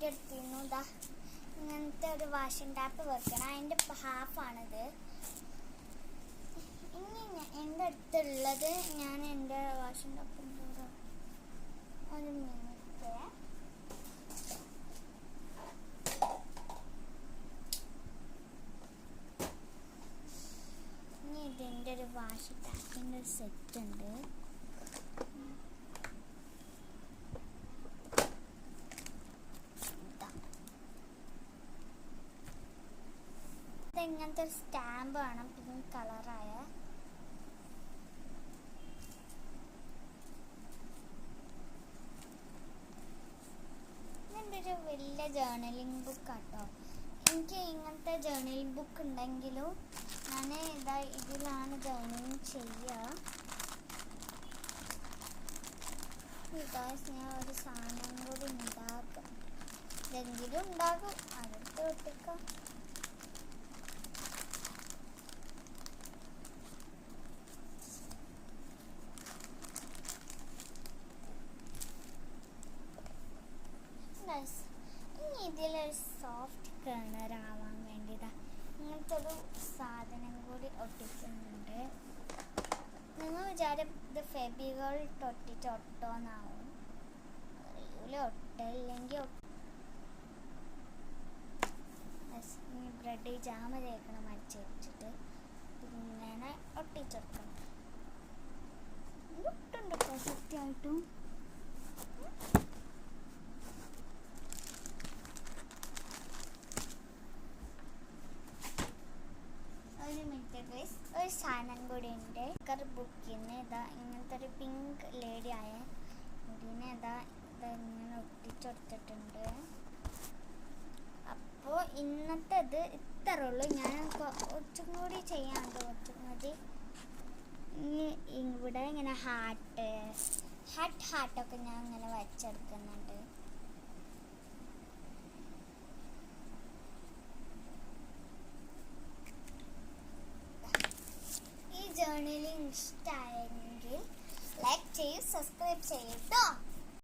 Video എടുത്തിരുന്നു. ഇതാ ഇങ്ങനത്തെ ഒരു വാഷിംഗ് ടാപ്പ് വെക്കണം. അതിൻ്റെ ഹാഫാണിത്. ഇനി എൻ്റെ അടുത്തുള്ളത് ഞാൻ എൻ്റെ വാഷിംഗ് ടാപ്പിൻ്റെ ഒരു മിനിറ്റ്. ഇനി ഇതിൻ്റെ ഒരു വാഷിംഗ് ടാപ്പിൻ്റെ ഒരു സെറ്റ് ഉണ്ട്. ഇങ്ങനത്തെ ഒരു സ്റ്റാമ്പ് വേണം, പിങ്ക് കളറായ. ഇങ്ങനത്തെ ഒരു വലിയ ജേർണലിംഗ് ബുക്ക് ആട്ടോ. എനിക്ക് ഇങ്ങനത്തെ ജേർണലിംഗ് ബുക്ക് ഉണ്ടെങ്കിലും ഞാൻ ഇതിലാണ് ജേർണലിംഗ് ചെയ്യുക. ഞാൻ ഒരു സാധനം കൂടി ഉണ്ടാക്കാം. ഇതെങ്കിലും ഉണ്ടാകും, അതെടുത്ത് ഒട്ടിക്കാം. ഇനി ഇതിലൊരു സോഫ്റ്റ് കേണർ ആവാൻ വേണ്ടിയതാ ഇങ്ങനത്തെ ഒരു സാധനം കൂടി ഒട്ടിക്കുന്നുണ്ട്. നിങ്ങൾ വിചാരം ഇത് ഫെബികൾ ഒട്ടിച്ച് ഒട്ടോന്നാവും. അറിയൂല, ഒട്ടില്ലെങ്കിൽ ബ്രെഡ് ജാമ തേക്കണം അടിച്ച് വെച്ചിട്ട് ഇങ്ങനെ ഒട്ടിച്ചെടുക്കണം. ഒട്ടുണ്ട് കേട്ടോ സത്യമായിട്ടും. ഒരു സാധനം കൂടി ഉണ്ട്. ബുക്കിന് ഇങ്ങനത്തെ ഒരു പിങ്ക് ലേഡി ആയ ഇതിനെ ഇങ്ങനെ ഒട്ടിച്ചെടുത്തിട്ടുണ്ട്. അപ്പോൾ ഇന്നത്തേത് ഇത്ര ഉള്ളൂ. ഞാൻ കുറച്ചും കൂടി ചെയ്യാനുണ്ട്. കുറച്ചും കൂടി ഇവിടെ ഇങ്ങനെ ഹാർട്ടൊക്കെ ഞാൻ ഇങ്ങനെ വരച്ചെടുക്കുന്നുണ്ട്. ജേർണലിംഗ് ഇഷ്ടമായെങ്കിൽ ലൈക്ക് ചെയ്യൂ, സബ്സ്ക്രൈബ് ചെയ്യൂ കേട്ടോ.